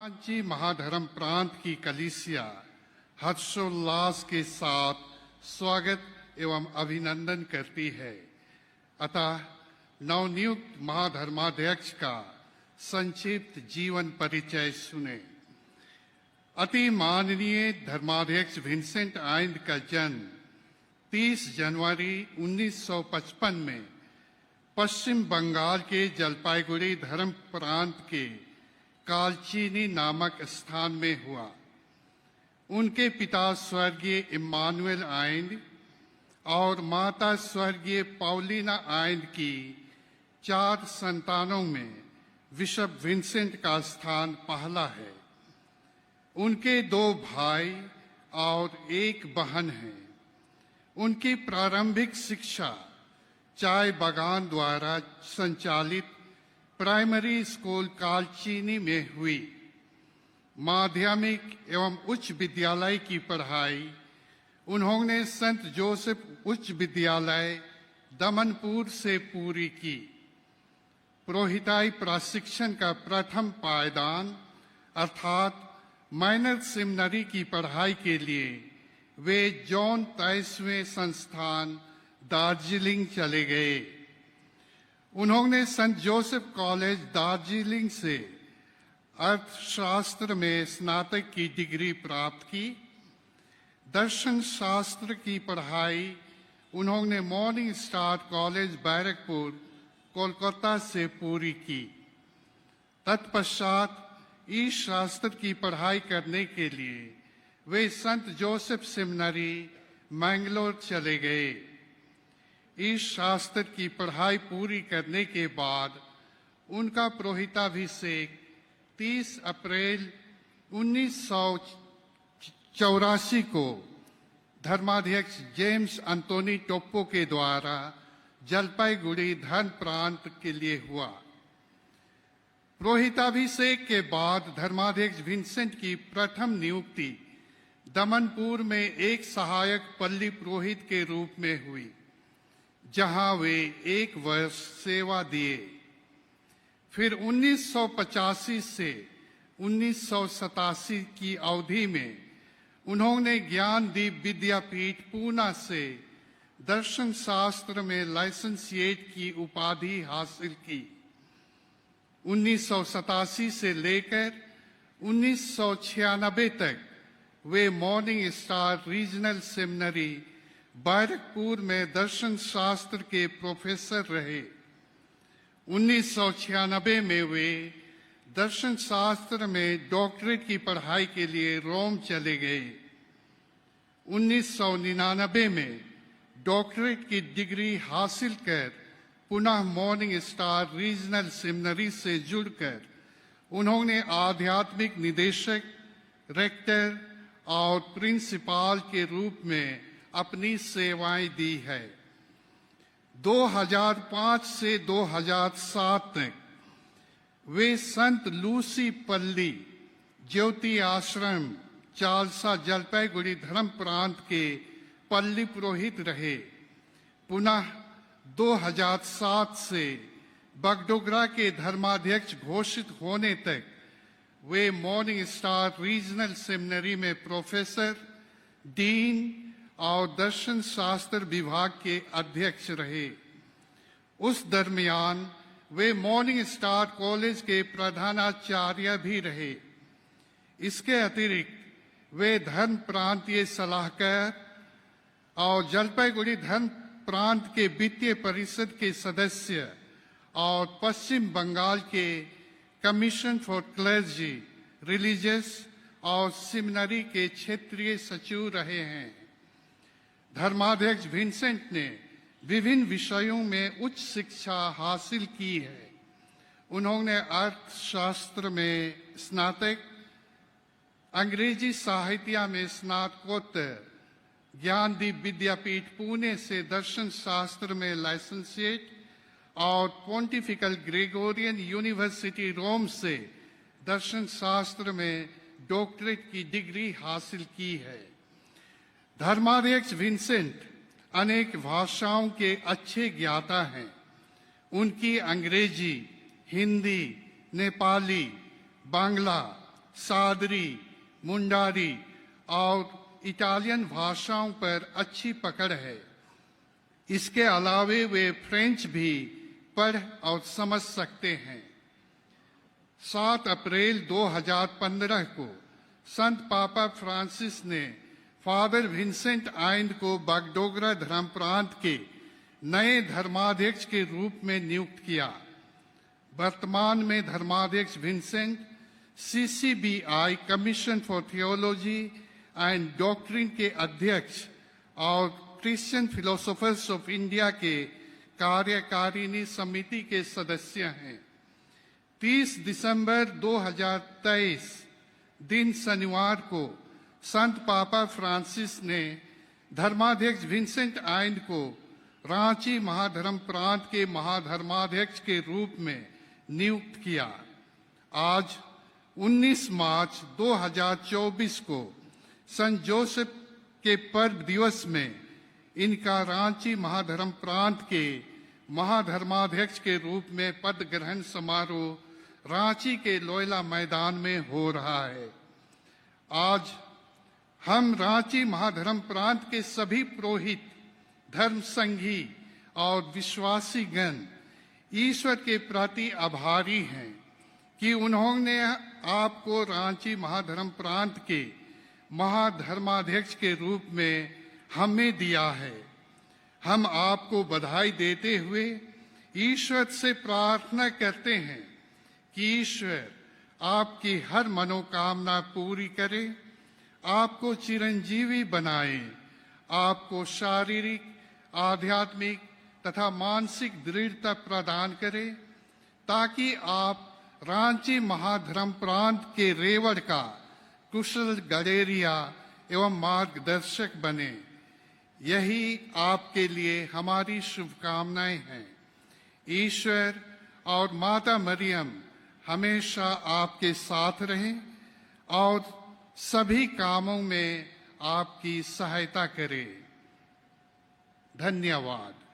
रांची महाधर्म प्रांत की कलीसिया हर्षोल्लास के साथ स्वागत एवं अभिनंदन करती है। अतः नवनियुक्त महाधर्माध्यक्ष का संक्षिप्त जीवन परिचय सुने। अति माननीय धर्माध्यक्ष विंसेंट आइंद का जन्म 30 जनवरी 1955 में पश्चिम बंगाल के जलपाईगुड़ी धर्म प्रांत के कालचीनी नामक स्थान में हुआ। उनके पिता स्वर्गीय इम्मानुएल आइंद और माता स्वर्गीय पौलिना आइंद की 4 संतानों में बिशप विंसेंट का स्थान पहला है। उनके 2 भाई और 1 बहन है। उनकी प्रारंभिक शिक्षा चाय बागान द्वारा संचालित प्राइमरी स्कूल कालचीनी में हुई। माध्यमिक एवं उच्च विद्यालय की पढ़ाई उन्होंने संत जोसेफ उच्च विद्यालय दमनपुर से पूरी की। पुरोहिताई प्रशिक्षण का प्रथम पायदान अर्थात माइनर सेमिनरी की पढ़ाई के लिए वे जॉन 23वें संस्थान दार्जिलिंग चले गए। उन्होंने संत जोसेफ कॉलेज दार्जिलिंग से अर्थशास्त्र में स्नातक की डिग्री प्राप्त की। दर्शन शास्त्र की पढ़ाई उन्होंने morning star college Barrackpore Kolkata से पूरी की। तत्पश्चात ईश शास्त्र की पढ़ाई करने के लिए वे संत जोसेफ सेमिनरी मैंगलोर चले गए। ईश शास्त्र की पढ़ाई पूरी करने के बाद उनका पुरोहिताभिषेक 30 अप्रैल 1984 को धर्माध्यक्ष जेम्स अंतोनी टोप्पो के द्वारा जलपाईगुड़ी धर्म प्रांत के लिए हुआ। पुरोहिताभिषेक के बाद धर्माध्यक्ष विंसेंट की प्रथम नियुक्ति दमनपुर में एक सहायक पल्ली पुरोहित के रूप में हुई, जहां वे 1 वर्ष सेवा दिए। फिर 1985 से 1987 की अवधि में उन्होंने ज्ञानदीप विद्यापीठ पूना से दर्शन शास्त्र में लाइसेंसिएट की उपाधि हासिल की। 1987 से लेकर 1996 तक वे Morning Star Regional Seminary Barrackpore में दर्शन शास्त्र के प्रोफेसर रहे। 1996 में वे दर्शन शास्त्र में डॉक्टरेट की पढ़ाई के लिए रोम चले गए। 1999 में डॉक्टरेट की डिग्री हासिल कर पुनः मॉर्निंग स्टार रीजनल सेमिनरी से जुड़कर उन्होंने आध्यात्मिक निदेशक, रेक्टर और प्रिंसिपाल के रूप में अपनी सेवाएं दी है। 2005 से 2007 तक वे संत लूसी पल्ली ज्योति आश्रम चालसा जलपाईगुड़ी धर्म प्रांत के पल्ली पुरोहित रहे। पुनः 2007 से बगडोगरा के धर्माध्यक्ष घोषित होने तक वे मॉर्निंग स्टार रीजनल सेमिनरी में प्रोफेसर, डीन और दर्शन शास्त्र विभाग के अध्यक्ष रहे। उस दरमियान वे मॉर्निंग स्टार कॉलेज के प्रधानाचार्य भी रहे। इसके अतिरिक्त वे धर्म प्रांतीय सलाहकार और जलपाईगुड़ी धर्म प्रांत के वित्तीय परिषद के सदस्य और पश्चिम बंगाल के कमीशन फॉर क्लर्जी, रिलीजियस और सेमिनरी के क्षेत्रीय सचिव रहे हैं। धर्माध्यक्ष विंसेंट ने विभिन्न विषयों में उच्च शिक्षा हासिल की है। उन्होंने अर्थशास्त्र में स्नातक, अंग्रेजी साहित्य में स्नातकोत्तर, ज्ञानदीप विद्यापीठ पुणे से दर्शन शास्त्र में लाइसेंसिएट और पोंटिफिकल ग्रेगोरियन यूनिवर्सिटी रोम से दर्शन शास्त्र में डॉक्टरेट की डिग्री हासिल की है। धर्माध्यक्ष विंसेंट अनेक भाषाओं के अच्छे ज्ञाता हैं। उनकी अंग्रेजी, हिंदी, नेपाली, बांग्ला, सादरी, मुंडारी और इटालियन भाषाओं पर अच्छी पकड़ है। इसके अलावे वे फ्रेंच भी पढ़ और समझ सकते हैं। 7 अप्रैल 2015 को संत पापा फ्रांसिस ने फादर विंसेंट आइंड को बागडोगरा धर्म प्रांत के नए धर्माध्यक्ष के रूप में नियुक्त किया। वर्तमान में धर्माध्यक्ष Vincent CCBI commission for theology and doctrine के अध्यक्ष और क्रिश्चियन फिलोसोफर्स ऑफ इंडिया के कार्यकारिणी समिति के सदस्य हैं। 30 दिसंबर 2023 दिन शनिवार को संत पापा फ्रांसिस ने धर्माध्यक्ष विंसेंट आइंड को रांची महाधर्म प्रांत के महाधर्माध्यक्ष के रूप में नियुक्त किया। आज 19 मार्च 2024 को संत जोसेफ के पर्व दिवस में इनका रांची महाधर्म प्रांत के महाधर्माध्यक्ष के रूप में पद ग्रहण समारोह रांची के लोयला मैदान में हो रहा है। आज हम रांची महाधर्म प्रांत के सभी पुरोहित, धर्म संघी और विश्वासी गण ईश्वर के प्रति आभारी हैं कि उन्होंने आपको रांची महाधर्म प्रांत के महाधर्माध्यक्ष के रूप में हमें दिया है। हम आपको बधाई देते हुए ईश्वर से प्रार्थना करते हैं कि ईश्वर आपकी हर मनोकामना पूरी करे, आपको चिरंजीवी बनाए, आपको शारीरिक, आध्यात्मिक तथा मानसिक दृढ़ता प्रदान करे, ताकि आप रांची महाधर्म प्रांत के रेवड़ का कुशल गडेरिया एवं मार्गदर्शक बने। यही आपके लिए हमारी शुभकामनाएं हैं। ईश्वर और माता मरियम हमेशा आपके साथ रहें और सभी कामों में आपकी सहायता करें। धन्यवाद।